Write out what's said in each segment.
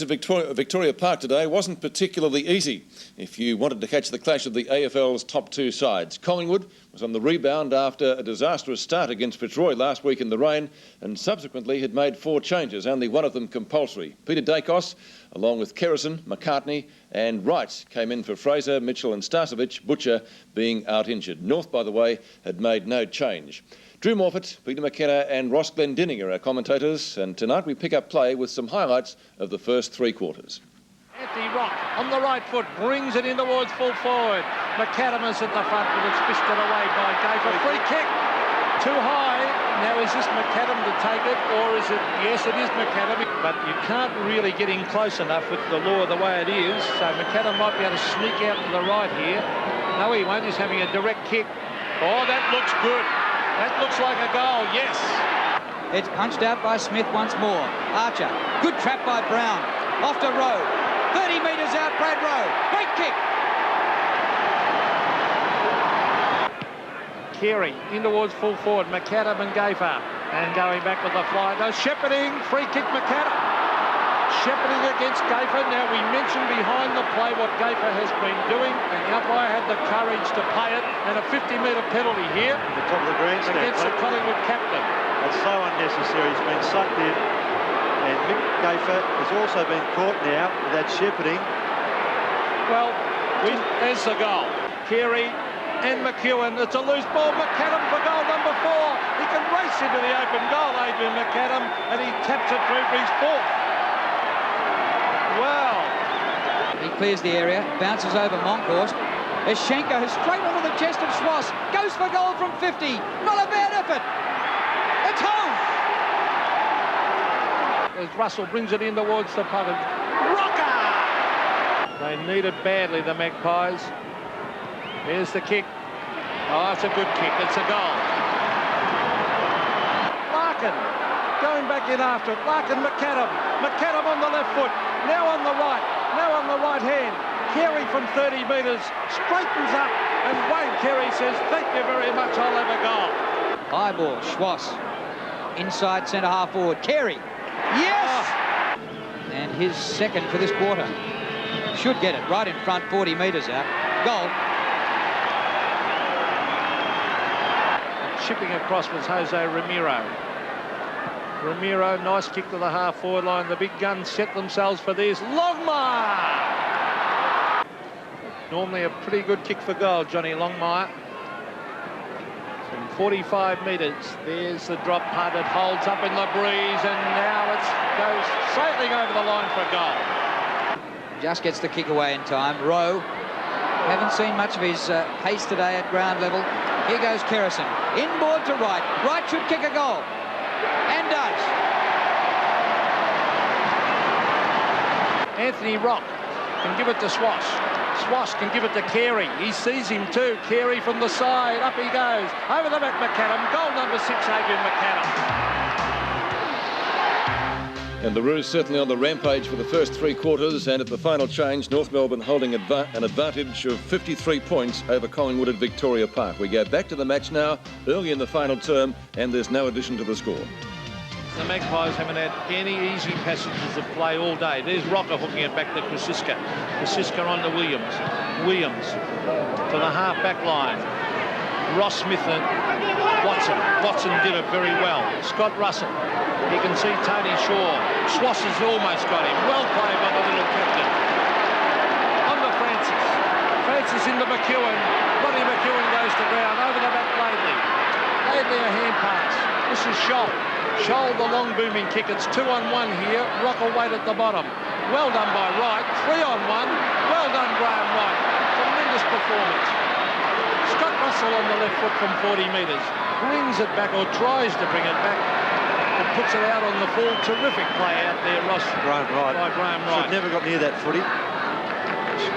to Victoria Park today wasn't particularly easy if you wanted to catch the clash of the AFL's top two sides. Collingwood was on the rebound after a disastrous start against Fitzroy last week in the rain and subsequently had made 4 changes, only one of them compulsory. Peter Dacos, along with Kerrison, McCartney and Wright, came in for Fraser, Mitchell and Starcevich, Butcher being out injured. North, by the way, had made no change. Drew Morfitt, Peter McKenna and Ross Glendinning are our commentators, and tonight we pick up play with some highlights of the first 3 quarters. Anthony Rock on the right foot brings it in towards full forward. McAdam is at the front, but it's fished it away by Gayfer. Free kick, too high. Now is this McAdam to take it, or is it? Yes, it is McAdam, but you can't really get in close enough with the law the way it is. So McAdam might be able to sneak out to the right here. No, he won't. He's having a direct kick. Oh, that looks good. That looks like a goal, yes. It's punched out by Smith once more. Archer, good trap by Brown. Off to Rowe. 30 metres out, Brad Rowe. Great kick. Carey in towards full forward. McAdam and Gayfer. And going back with the fly. No, shepherding. Free kick, McAdam. Shepherding against Gayfer. Now, we mentioned behind the play what Gayfer has been doing, and the umpire had the courage to pay it, and a 50-metre penalty here at the top of the grandstand against the Collingwood captain. That's so unnecessary. He's been sucked in, and Mick Gayfer has also been caught now with that shepherding. Well, there's the goal. Carey and McEwen. It's a loose ball. McAdam for goal number 4. He can race into the open goal, Adrian McAdam, and he taps it through for his 4th. Wow. He clears the area, bounces over Monkhorst. Eschenko straight onto the chest of Schwass. Goes for goal from 50. Not a bad effort. It's home. As Russell brings it in towards the punt. Rocker! They need it badly, the Magpies. Here's the kick. Oh, it's a good kick. It's a goal. Larkin going back in after it. Larkin, McAdam. McAdam on the left foot. Now on the right. Now on the right hand. Carey from 30 metres straightens up, and Wayne Carey says, "Thank you very much, I'll have a goal." High ball, Schwass. Inside centre half forward. Carey. Yes! Oh. And his second for this quarter. Should get it right in front, 40 metres out. Goal. Chipping across was Jose Ramiro. Ramiro, nice kick to the half-forward line. The big guns set themselves for this. Longmire! Normally a pretty good kick for goal, Johnny Longmire. From 45 metres, there's the drop punt. It holds up in the breeze, and now it goes sailing over the line for goal. Just gets the kick away in time. Rowe, haven't seen much of his pace today at ground level. Here goes Kerrison. Inboard to Wright. Wright should kick a goal. And does. Anthony Rock can give it to Schwass. Schwass can give it to Carey. He sees him too. Carey from the side. Up he goes. Over the back, McAdam. Goal number 6, Adrian McAdam. And the Roos certainly on the rampage for the first 3 quarters, and at the final change, North Melbourne holding an advantage of 53 points over Collingwood at Victoria Park. We go back to the match now, early in the final term, and there's no addition to the score. The Magpies haven't had any easy passages of play all day. There's Rocker hooking it back to Krasiska. Krasiska on to Williams. Williams to the half-back line. Ross Smith and Watson. Watson did it very well. Scott Russell. You can see Tony Shaw. Schwass has almost got him. Well played by the little captain. On to Francis. Francis into McEwen. Roddy McEwen goes to ground. Over the back, Laidley. Laidley a hand pass. This is Scholl. Scholl the long booming kick. It's 2-on-1 here. Rockaway at the bottom. Well done by Wright. 3-on-1. Well done, Graham Wright. Tremendous performance. Scott Russell on the left foot from 40 metres. Brings it back, or tries to bring it back. It puts it out on the full. Terrific play out there, Ross. Graham Wright. By Graham Wright. Should never got near that footy.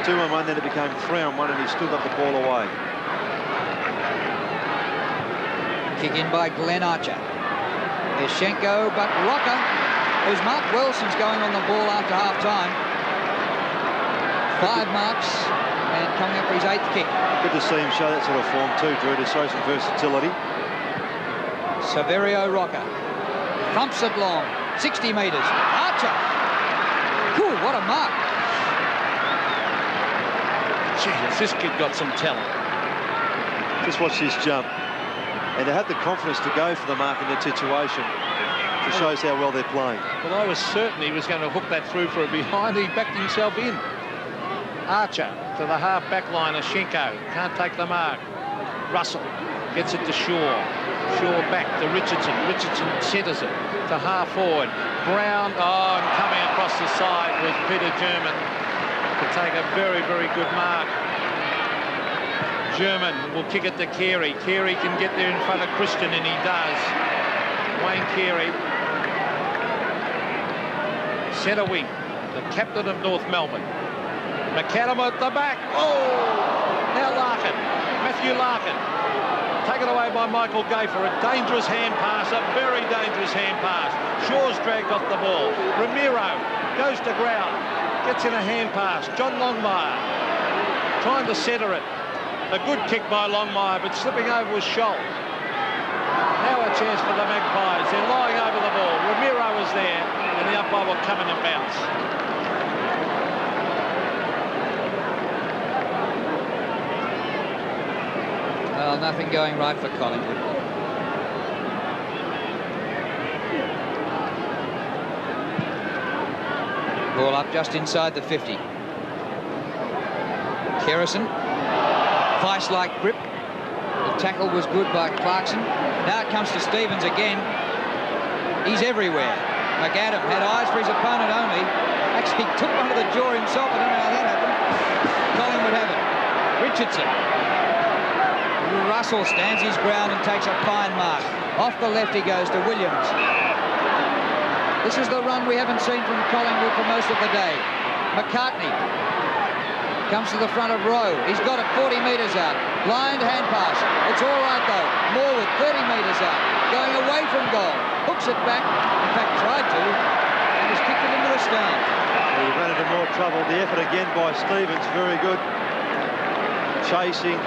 2-on-1, then it became 3-on-1, and he still got the ball away. Kick in by Glenn Archer. Eschenko, but Rocker, who's Mark Wilson's going on the ball after half-time. 5 marks, and coming up for his 8th kick. Good to see him show that sort of form too, Drew, to show some versatility. Saverio Rocker. Thumps it long. 60 metres. Archer. Cool, what a mark. Jesus, this kid got some talent. Just watch this jump. And they had the confidence to go for the mark in that situation. It shows how well they're playing. Well, I was certain he was going to hook that through for a behind. He backed himself in. Archer to the half-back line. Ashenko can't take the mark. Russell gets it to Shaw. Shaw back to Richardson. Richardson centres it to half-forward. Brown, and coming across the side was Peter German to take a very, very good mark. German will kick it to Carey. Carey can get there in front of Christian, and he does. Wayne Carey, centre wing, the captain of North Melbourne. McAdam at the back. Now Larkin, Matthew Larkin. Taken away by Michael Gayfer. A dangerous hand pass, a very dangerous hand pass. Shaw's dragged off the ball. Ramiro goes to ground, gets in a hand pass. John Longmire trying to centre it. A good kick by Longmire, but slipping over was Scholl. Now a chance for the Magpies. They're lying over the ball. Ramiro was there, and the umpire will come in and bounce. Well, nothing going right for Collingwood. Ball up just inside the 50. Kerrison. Vice-like grip. The tackle was good by Clarkson. Now it comes to Stevens again. He's everywhere. McAdam had eyes for his opponent only. Actually took one to the jaw himself. I don't know how that happened. Collingwood have it. Richardson. Russell stands his ground and takes a fine mark. Off the left he goes to Williams. This is the run we haven't seen from Collingwood for most of the day. McCartney comes to the front of Rowe. He's got it 40 metres out. Blind hand pass. It's all right though. Morwood 30 metres out. Going away from goal. Hooks it back. In fact, tried to. And has kicked it into the stand. He ran into more trouble. The effort again by Stevens. Very good. Chasing.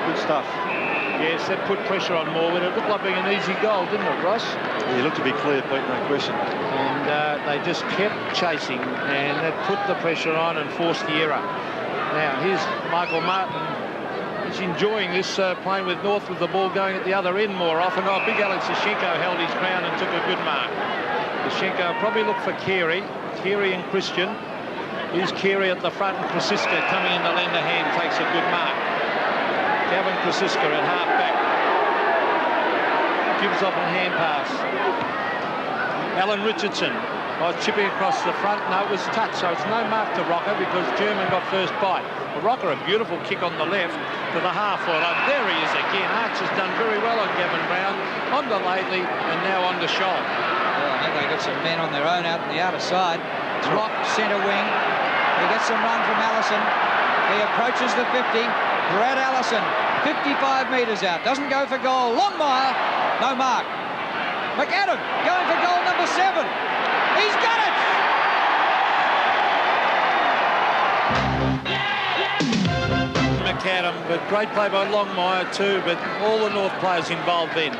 Good stuff. Yes, that put pressure on Morwood. It looked like being an easy goal, didn't it, Ross? He looked to be clear, Pete, no question. And they just kept chasing, and that put the pressure on and forced the error. Now, here's Michael Martin. He's enjoying this, playing with North with the ball going at the other end more often. Oh, big Alex Ashenko held his ground and took a good mark. Ashenko probably looked for Carey. Carey and Christian. Here's Carey at the front, and Krasiska coming in to lend a hand takes a good mark. Gavin Krasiska at half-back. Gives off a hand pass. Alan Richardson chipping across the front. No, it was touch, so it's no mark to Rocker because German got first bite. Well, Rocker, a beautiful kick on the left to the half-forward. There he is again. Archer's done very well on Gavin Brown. On to Laidley and now on to Scholl. Well, I think they've got some men on their own out on the outer side. Rock, centre wing. He gets some run from Allison. He approaches the 50. Brad Allison, 55 metres out. Doesn't go for goal. Longmire, no mark. McAdam going for goal number 7. He's got it! McAdam, but great play by Longmire too, but all the North players involved then.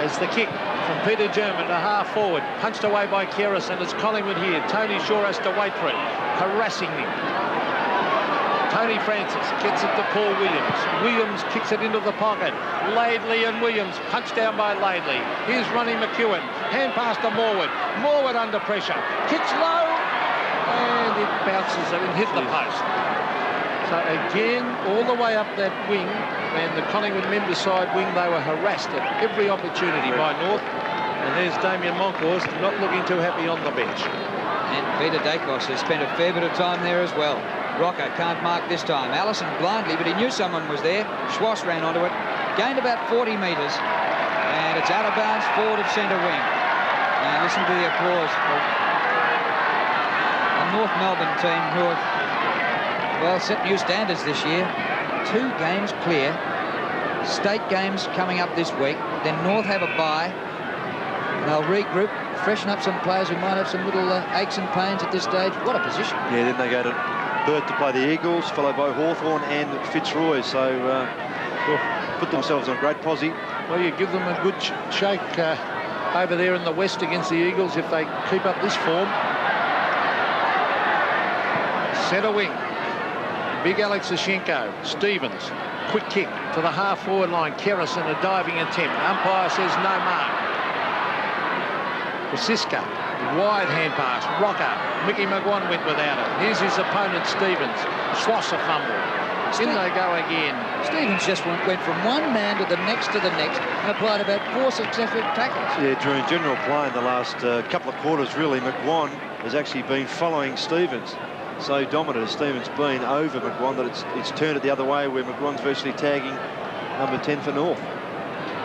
As the kick from Peter German to half forward, punched away by Kerrison. It's Collingwood here. Tony Shaw has to wait for it, harassing him. Tony Francis gets it to Paul Williams. Williams kicks it into the pocket. Laidley and Williams punched down by Laidley. Here's Ronnie McEwen. Hand pass to Morwood. Morwood under pressure. Kicks low. And it bounces and hit the post. So again, all the way up that wing, and the Collingwood member side wing, they were harassed at every opportunity by North. And there's Damien Moncourse not looking too happy on the bench. And Peter Dacos has spent a fair bit of time there as well. Rocker can't mark this time. Allison blindly, but he knew someone was there. Schwass ran onto it, gained about 40 metres, and it's out of bounds forward of centre wing. And listen to the applause for a North Melbourne team who have, well, set new standards this year. 2 games clear. State games coming up this week. Then North have a bye. They'll regroup, freshen up some players who might have some little aches and pains at this stage. What a position. Yeah, then they go to Perth to play the Eagles, followed by Hawthorn and Fitzroy. So put themselves on great posse. Well, you give them a good shake over there in the West against the Eagles if they keep up this form. Centre wing. Big Alex Ashenko. Stevens. Quick kick to the half-forward line. Kerrison, a diving attempt. Umpire says no mark. Francisca, wide hand pass. Rocker. Mickey McGuan went without it. Here's his opponent, Stevens. Schwass a fumble. In they go again. Stevens just went from one man to the next and applied about 4 successive tackles. Yeah, during general play in the last couple of quarters, really, McGuan has actually been following Stevens. So dominant has Stevens been over McGuan that it's turned it the other way, where McGuan's virtually tagging number 10 for North.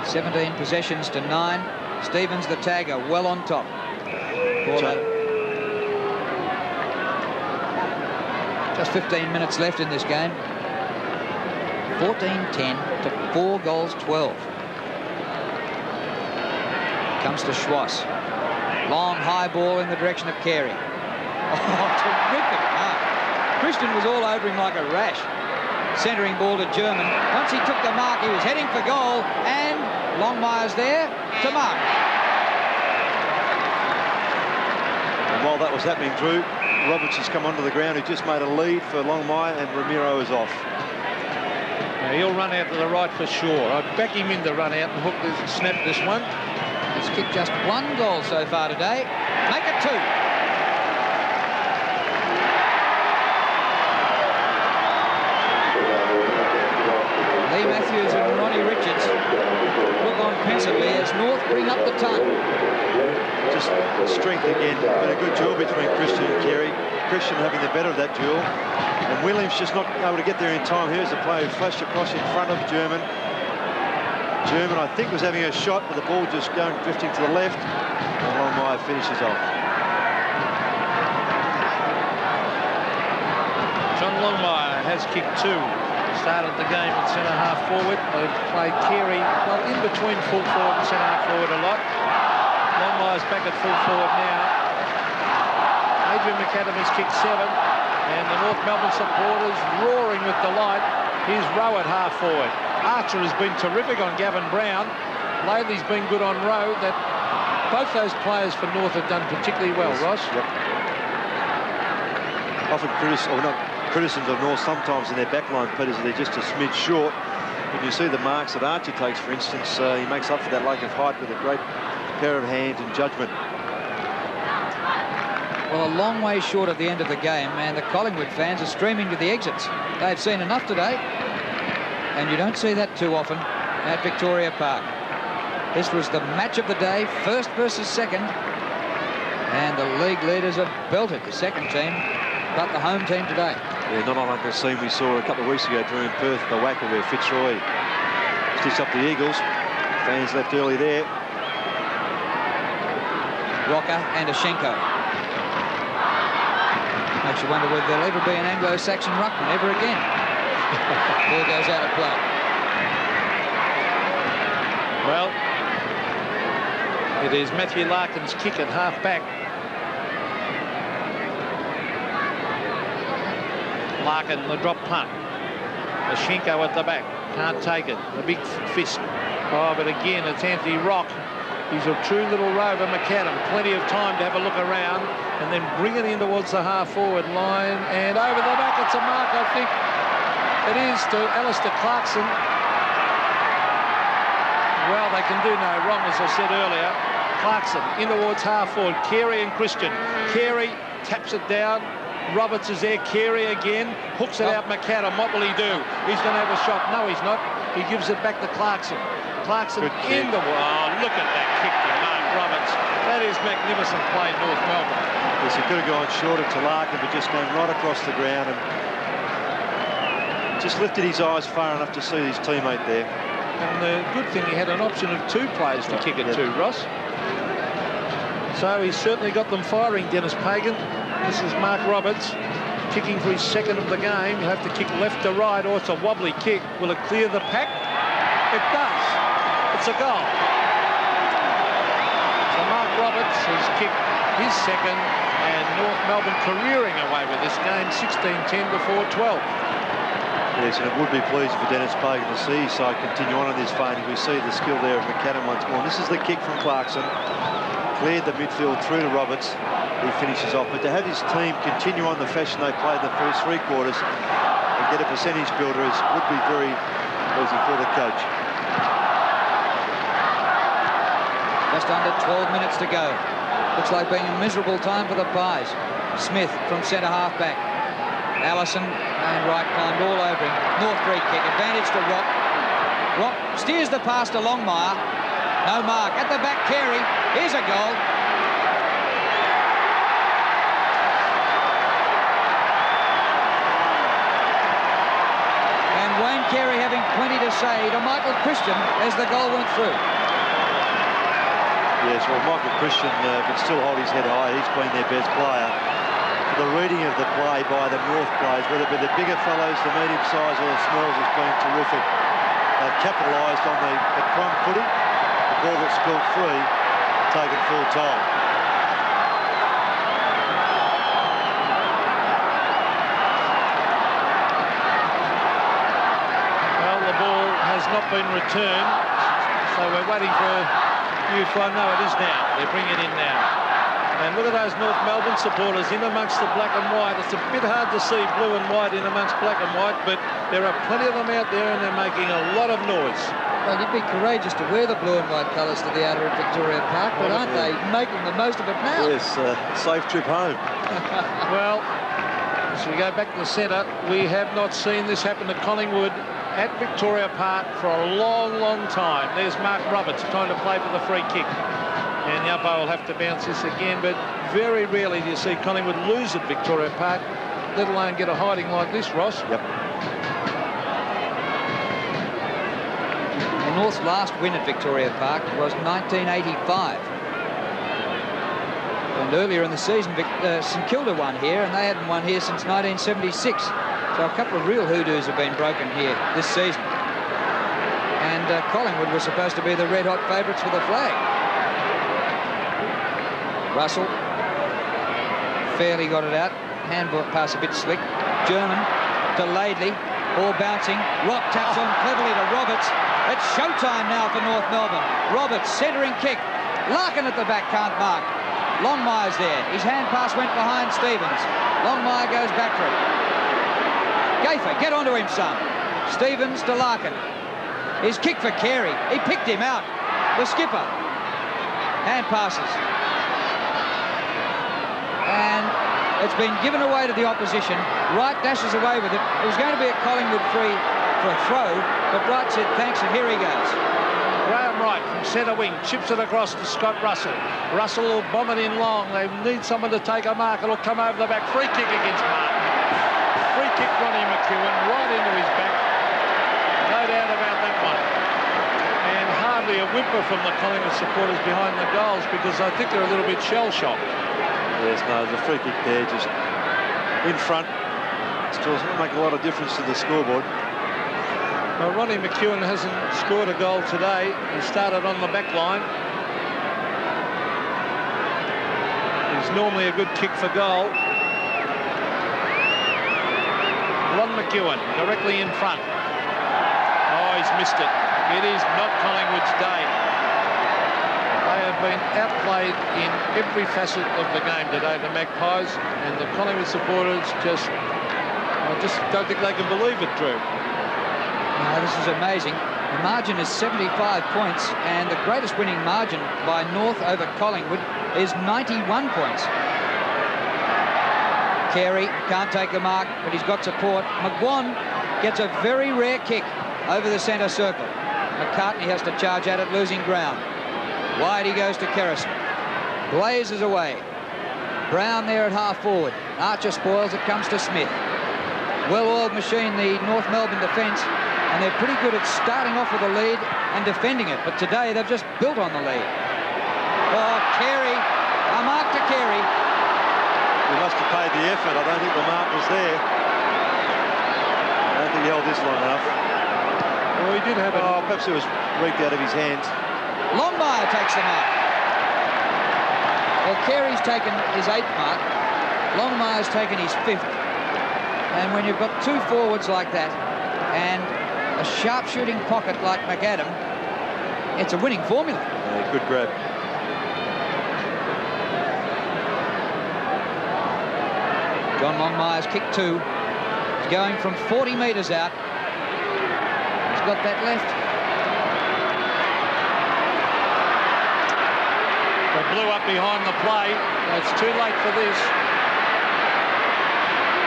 17 possessions to 9. Stevens, the tagger, well on top. Just 15 minutes left in this game. 14-10 to 4 goals 12. Comes to Schwass. Long high ball in the direction of Carey. Oh, terrific mark. Christian was all over him like a rash. Centering ball to German. Once he took the mark, he was heading for goal, and Longmire's there to mark. And while that was happening, Drew, Roberts has come onto the ground. He just made a lead for Longmire, and Ramiro is off. Now he'll run out to the right for sure. I'd back him in to run out and snap this one. He's kicked just 1 goal so far today. Make it 2. Lee Matthews and Ronnie Richards look on pensively as North bring up the ton. Just strength again, but a good duel between Christian and Carey. Christian having the better of that duel, and Williams just not able to get there in time. Here's the play who flashed across in front of German. German, I think, was having a shot, but the ball just drifting to the left, and Longmire finishes off. John Longmire has kicked 2. Started the game at centre half forward. They've played Carey, well, in between full forward and centre half forward a lot. Longmire's back at full forward now. Adrian McAdam has kicked 7, and the North Melbourne supporters roaring with delight. Here's Rowe at half forward. Archer has been terrific on Gavin Brown. Laidley's been good on Rowe. That both those players for North have done particularly well, Ross. Yep. Often criticisms of North sometimes in their backline, Peters, they're just a smidge short. When you see the marks that Archer takes, for instance, he makes up for that lack of height with a great pair of hands and judgment. Well, a long way short at the end of the game, and the Collingwood fans are streaming to the exits. They've seen enough today, and you don't see that too often at Victoria Park. This was the match of the day, first versus second, and the league leaders have belted the second team, but the home team today. Yeah, not unlike the scene we saw a couple of weeks ago during Perth, the Wacker, where Fitzroy stitched up the Eagles. Fans left early there. Rocker and Ashenko. Makes you wonder whether there'll ever be an Anglo-Saxon ruckman ever again. Ball goes out of play. Well, it is Matthew Larkin's kick at half-back. Larkin, the drop punt. Ashenko at the back. Can't take it. The big fist. Oh, but again, it's Anthony Rock. He's a true little rover, McAdam. Plenty of time to have a look around and then bring it in towards the half-forward line. And over the back, it's a mark, I think. It is to Alistair Clarkson. Well, they can do no wrong, as I said earlier. Clarkson in towards half-forward. Carey and Christian. Carey taps it down. Roberts is there. Carey again. Hooks it out. McAdam. What will he do? He's going to have a shot. No, he's not. He gives it back to Clarkson. Clarkson in the... Oh, look at that kick to Mark Roberts. That is magnificent play, North Melbourne. Yes, he could have gone shorter to Larkin, but just came right across the ground and just lifted his eyes far enough to see his teammate there. And the good thing, he had an option of 2 players to kick it to, Ross. So he's certainly got them firing, Dennis Pagan. This is Mark Roberts kicking for his second of the game. He'll have to kick left to right, or it's a wobbly kick. Will it clear the pack? It does. It's a goal. So Mark Roberts has kicked his second, and North Melbourne careering away with this game, 16-10 before 12. Yes, and it would be pleasing for Dennis Pagan to see his side continue on in this vein. We see the skill there of McAdam once more. And this is the kick from Clarkson. cleared the midfield through to Roberts. He finishes off. But to have his team continue on the fashion they played in the first 3 quarters and get a percentage builder would be very easy for the coach. Just under 12 minutes to go. Looks like being a miserable time for the Pies. Smith from centre half back. Allison and Wright climbed all over him. North free kick. Advantage to Rock. Rock steers the pass to Longmire. No mark. At the back, Carey. Here's a goal. And Wayne Carey having plenty to say to Michael Christian as the goal went through. Yes, well, Michael Christian can still hold his head high. He's been their best player. The reading of the play by the North players, whether it be the bigger fellows, the medium size or the smalls, has been terrific. They've capitalised on the crumb footy, the ball that's spilled free, taken full toll. Well, the ball has not been returned, so we're waiting for you. No, it is now. They're bringing it in now. And look at those North Melbourne supporters in amongst the black and white. It's a bit hard to see blue and white in amongst black and white, but there are plenty of them out there and they're making a lot of noise. Well, you'd be courageous to wear the blue and white colours to the outer at Victoria Park, but aren't they making the most of it now? Yes, safe trip home. Well, as we go back to the centre, we have not seen this happen to Collingwood at Victoria Park for a long, long time. There's Mark Roberts trying to play for the free kick. And the umpire will have to bounce this again, but very rarely do you see Collingwood lose at Victoria Park, let alone get a hiding like this, Ross. Yep. The North's last win at Victoria Park was 1985. And earlier in the season, St Kilda won here, and they hadn't won here since 1976. So a couple of real hoodoos have been broken here this season. And Collingwood was supposed to be the red-hot favourites for the flag. Russell fairly got it out. Handball pass a bit slick. German to Laidley. Ball bouncing. Rock taps on cleverly to Roberts. It's showtime now for North Melbourne. Roberts centering kick. Larkin at the back can't mark. Longmire's there. His hand pass went behind Stevens. Longmire goes back for it. Gafer, get onto him, son. Stevens to Larkin. His kick for Carey. He picked him out. The skipper. Hand passes. And it's been given away to the opposition. Wright dashes away with it. It was going to be a Collingwood free for a throw, but Wright said thanks, and here he goes. Graham Wright from centre wing chips it across to Scott Russell. Russell will bomb it in long. They need someone to take a mark. It'll come over the back. Free kick against Martin. Free kick, Ronnie McEwen, right into his back. No doubt about that one. And hardly a whimper from the Collingwood supporters behind the goals, because I think they're a little bit shell-shocked. Yes, no, the free kick there, just in front. Still doesn't make a lot of difference to the scoreboard. Well, Ronnie McEwen hasn't scored a goal today. He started on the back line. He's normally a good kick for goal. Ron McEwen directly in front. Oh, he's missed it. It is not Collingwood's day. They have been outplayed in every facet of the game today, the Magpies, and the Collingwood supporters I just don't think they can believe it, Drew. No, this is amazing. The margin is 75 points, and the greatest winning margin by North over Collingwood is 91 points. Carey can't take the mark, but he's got support. McGuan gets a very rare kick over the centre circle. McCartney has to charge at it, losing ground. Wide he goes to Kerrison. Blazes away. Brown there at half forward. Archer spoils it, comes to Smith. Well-oiled machine, the North Melbourne defence, and they're pretty good at starting off with a lead and defending it, but today they've just built on the lead. Oh, Carey, a mark to Carey. He must have paid the effort. I don't think the mark was there. I don't think he held this long enough. Well, he did have it. Oh, perhaps it was reeked out of his hands. Longmire takes the mark. Well, Carey's taken his 8th mark. Longmire's taken his 5th. And when you've got two forwards like that and a sharp-shooting pocket like McAdam, it's a winning formula. Yeah, good grab. John Longmire's kick 2. He's going from 40 metres out. He's got that left. They blew up behind the play. It's too late for this.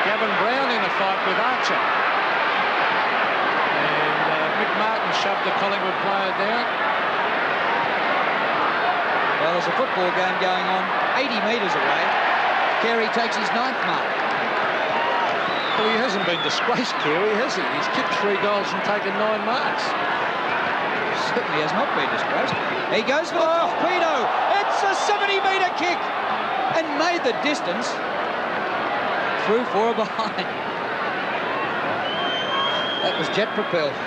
Gavin Brown in a fight with Archer. And Mick Martin shoved the Collingwood player down. Well, there's a football game going on 80 metres away. Carey takes his 9th mark. Well, he hasn't been disgraced, Carey, has he? He's kicked 3 goals and taken 9 marks. Certainly has not been disgraced. He goes for the torpedo. It's a 70-metre kick and made the distance. Through 4 behind. That was jet propelled.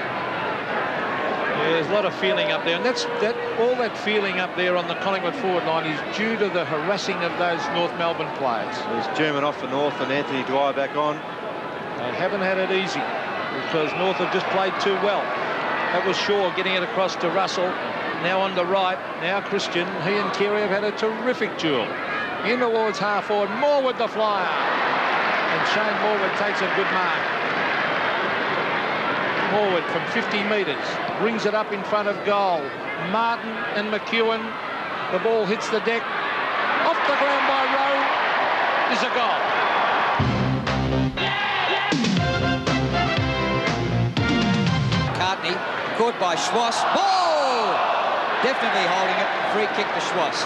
Yeah, there's a lot of feeling up there, and all that feeling up there on the Collingwood forward line is due to the harassing of those North Melbourne players. There's German off for North and Anthony Dwyer back on. They haven't had it easy because North have just played too well. That was Shaw getting it across to Russell. Now on the right. Now Christian. He and Carey have had a terrific duel. In towards half forward. Morwood the flyer. And Shane Morwood takes a good mark. Morwood from 50 metres. Brings it up in front of goal. Martin and McEwen. The ball hits the deck. Off the ground by Rowe. Is a goal. McCartney caught by Schwass. Ball! Definitely holding it. Free kick to Schwass.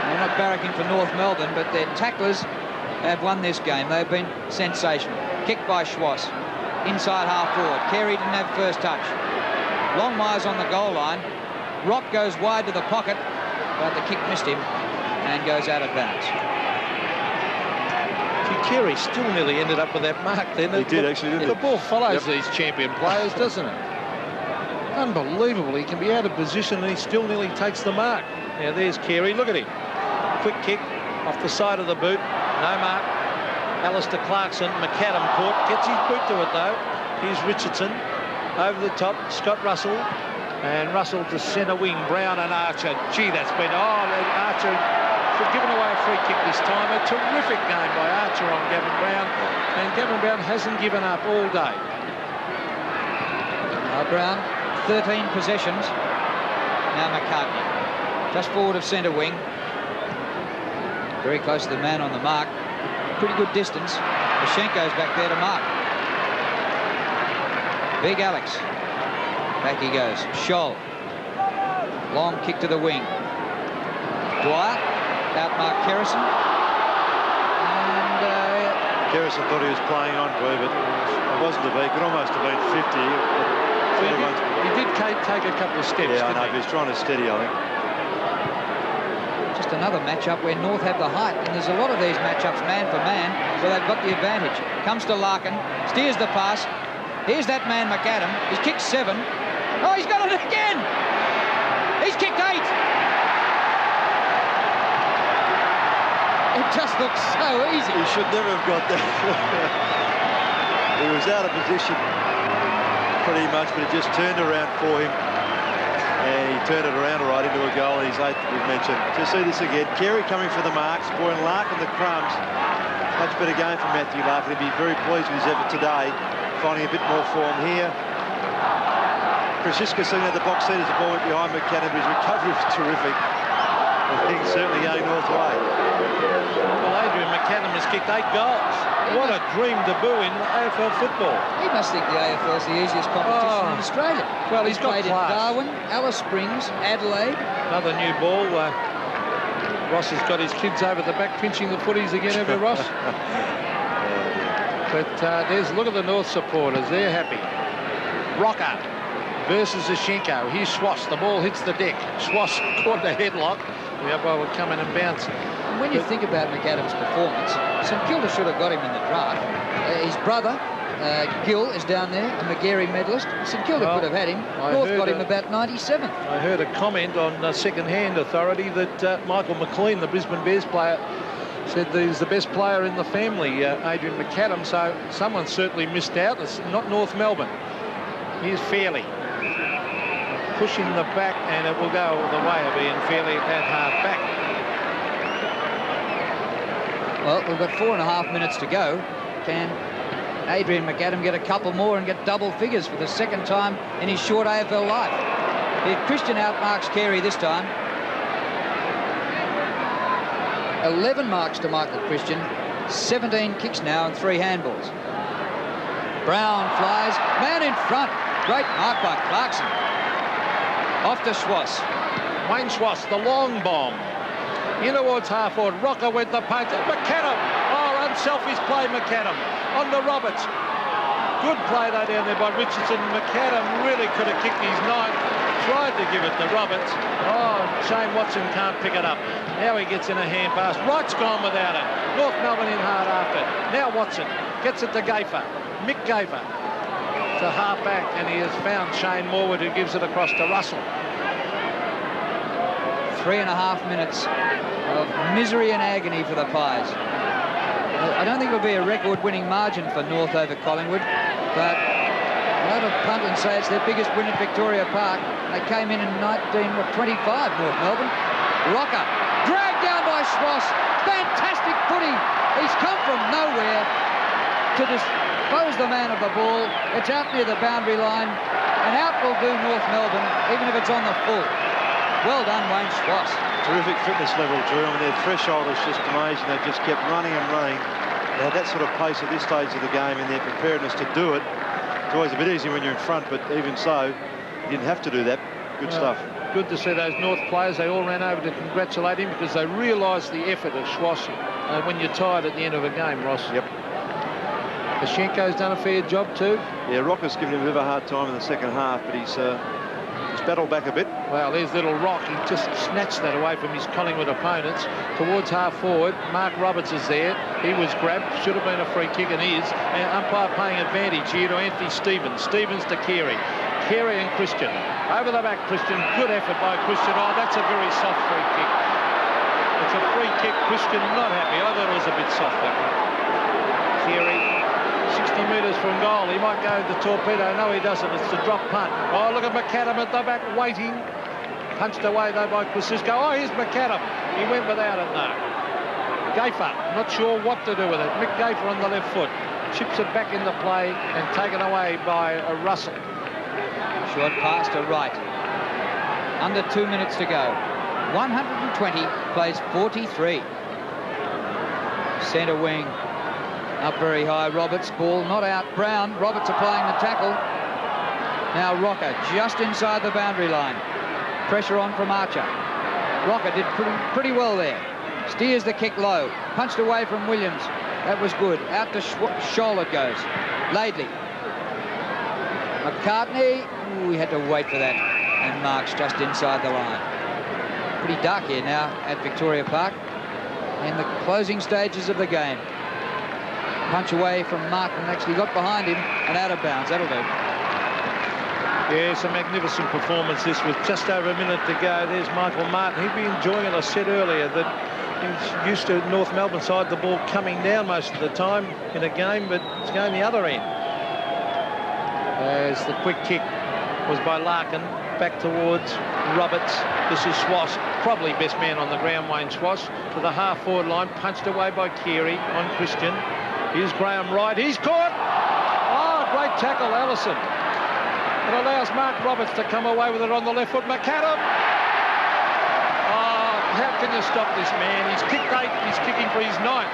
They're not barracking for North Melbourne, but their tacklers have won this game. They've been sensational. Kick by Schwass. Inside half forward. Carey didn't have first touch. Longmire's on the goal line. Rock goes wide to the pocket, but the kick missed him and goes out of bounds. Carey still nearly ended up with that mark then. He did actually, didn't he? The ball follows these champion players, doesn't it? Unbelievable. He can be out of position and he still nearly takes the mark. Now there's Carey. Look at him. Quick kick off the side of the boot. No mark. Alistair Clarkson. McAdam caught. Gets his boot to it though. Here's Richardson. Over the top. Scott Russell. And Russell to centre wing. Brown and Archer. Gee, that's been... Archer... given away a free kick this time. A terrific game by Archer on Gavin Brown, and Gavin Brown hasn't given up all day. Brown, 13 possessions. Now McCartney, just forward of centre wing. Very close to the man on the mark. Pretty good distance. Mashenko's back there to mark. Big Alex. Back he goes. Scholl. Long kick to the wing. Dwyer. Outmark Kerrison. And Kerrison thought he was playing on Blue, but it wasn't to be. Could almost have been 50. He did take a couple of steps. Yeah, I know. But he's trying to steady, I think. Just another matchup where North have the height, and there's a lot of these matchups man for man where they've got the advantage. Comes to Larkin, steers the pass. Here's that man McAdam. He's kicked 7. Oh, he's got it again. He's kicked 8. It just looks so easy. He should never have got that. He was out of position pretty much, but it just turned around for him. And he turned it around all right into a goal, and his 8th that we've mentioned. To see this again, Carey coming for the marks, spoiling Larkin the crumbs. Much better game for Matthew Larkin. He'd be very pleased with his effort today, finding a bit more form here. Krasiska sitting at the box seat as the ball went behind McAdam, but his recovery was terrific. I think certainly going North's way. Well, Adrian McAdam has kicked 8 goals. What a dream debut in AFL football. He must think the AFL is the easiest competition in Australia. Well, he's got played class. in Darwin, Alice Springs, Adelaide. Another new ball. Ross has got his kids over the back pinching the footies again, have you, Ross? But look at the North supporters. They're happy. Rocker versus Zashenko. Here's Schwass. The ball hits the deck. Schwass caught the headlock. The umpire will come in and bounce. And when you think about McAdam's performance, St Kilda should have got him in the draft. His brother, Gill, is down there, a Magarey medalist. St Kilda could have had him. North got him about 97th. I heard a comment on second-hand authority that Michael McLean, the Brisbane Bears player, said that he's the best player in the family, Adrian McAdam. So someone certainly missed out. It's not North Melbourne. Here's Fairley. Pushing the back, and it will go the way of Ian Fairley at half back. Well, we've got 4.5 minutes to go. Can Adrian McAdam get a couple more and get double figures for the second time in his short AFL life? Christian outmarks Carey this time. 11 marks to Michael Christian, 17 kicks now and 3 handballs. Brown flies, man in front. Great mark by Clarkson. Off to Schwass. Wayne Schwass, the long bomb. In towards half forward. Rocker with the punch. McAdam. Oh, unselfish play, McAdam. On to Roberts. Good play though down there by Richardson. McAdam really could have kicked his 9th. Tried to give it to Roberts. Oh, Shane Watson can't pick it up. Now he gets in a hand pass. Wright's gone without it. North Melbourne in hard after. Now Watson gets it to Gafer. Mick Gafer to half back, and he has found Shane Morwood, who gives it across to Russell. 3.5 minutes of misery and agony for the Pies. I don't think it'll be a record-winning margin for North over Collingwood, but a lot of punt and say it's their biggest win at Victoria Park. They came in 1925, North Melbourne. Rocker, dragged down by Schwass. Fantastic footy. He's come from nowhere to dispose the man of the ball. It's out near the boundary line, and out will do North Melbourne, even if it's on the full. Well done, Wayne Schwass. Terrific fitness level, Drew. I mean, their threshold is just amazing. They just kept running and running. They had that sort of pace at this stage of the game, and their preparedness to do it. It's always a bit easier when you're in front, but even so, you didn't have to do that. Good stuff. Good to see those North players. They all ran over to congratulate him because they realised the effort of Schwass when you're tired at the end of a game, Ross. Yep. Pashenko's done a fair job too. Yeah, Rocker's given him a bit of a hard time in the second half, but he's battled back a bit. Well, there's little Rock. He just snatched that away from his Collingwood opponents. Towards half forward, Mark Roberts is there. He was grabbed. Should have been a free kick and is. And umpire paying advantage here to Anthony Stevens. Stevens to Carey. Carey and Christian. Over the back, Christian. Good effort by Christian. Oh, that's a very soft free kick. It's a free kick. Christian not happy. I thought it was a bit soft, that one. Carey, 60 metres from goal. He might go the torpedo. No, he doesn't. It's the drop punt. Oh, look at McAdam at the back waiting. Punched away, though, by Kosciuszko. Oh, here's McAdam. He went without it, though. Gafer, not sure what to do with it. Mick Gafer on the left foot. Chips it back into play and taken away by Russell. Short pass to Wright. Under 2 minutes to go. 120 plays 43. Centre wing. Up very high. Roberts. Ball not out. Brown. Roberts applying the tackle. Now Rocker just inside the boundary line. Pressure on from Archer. Rocker did pretty well there. Steers the kick low. Punched away from Williams. That was good. Out to Scholl it goes. Laidley. McCartney. Ooh, he had to wait for that. And marks just inside the line. Pretty dark here now at Victoria Park. In the closing stages of the game. Punch away from Martin. Actually got behind him and out of bounds. That'll do. Yeah, it's a magnificent performance this with just over a minute to go. There's Michael Martin. He'd be enjoying it. I said earlier that he's used to North Melbourne side the ball coming down most of the time in a game, but it's going the other end. As the quick kick was by Larkin, back towards Roberts. This is Schwass, probably best man on the ground, Wayne Schwass, to the half-forward line, punched away by Carey on Christian. Here's Graham Wright. He's caught! Oh, great tackle, Allison. It allows Mark Roberts to come away with it on the left foot. McAdam! Oh, how can you stop this man? He's kicked 8, he's kicking for his 9th.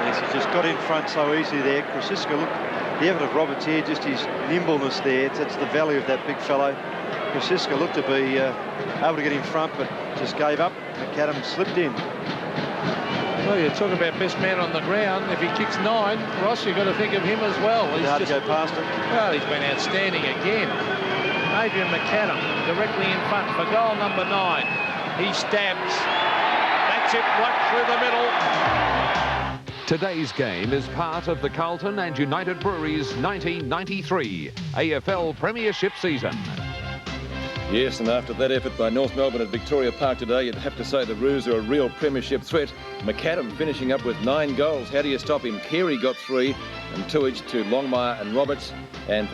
Yes, he's just got in front so easily there. Kosciuszko, look, the effort of Roberts here, just his nimbleness there. That's the value of that big fellow. Kosciuszko looked to be able to get in front, but just gave up. McAdam slipped in. Well, you talk about best man on the ground. If he kicks 9, Ross, you've got to think of him as well. He's hard to go past him. Well, he's been outstanding again. Adrian McAdam directly in front for goal number 9. He stabs. That's it, right through the middle. Today's game is part of the Carlton and United Breweries 1993 AFL Premiership season. Yes, and after that effort by North Melbourne at Victoria Park today, you'd have to say the Roos are a real premiership threat. McAdam finishing up with 9 goals. How do you stop him? Carey got 3, and 2 each to Longmire and Roberts. And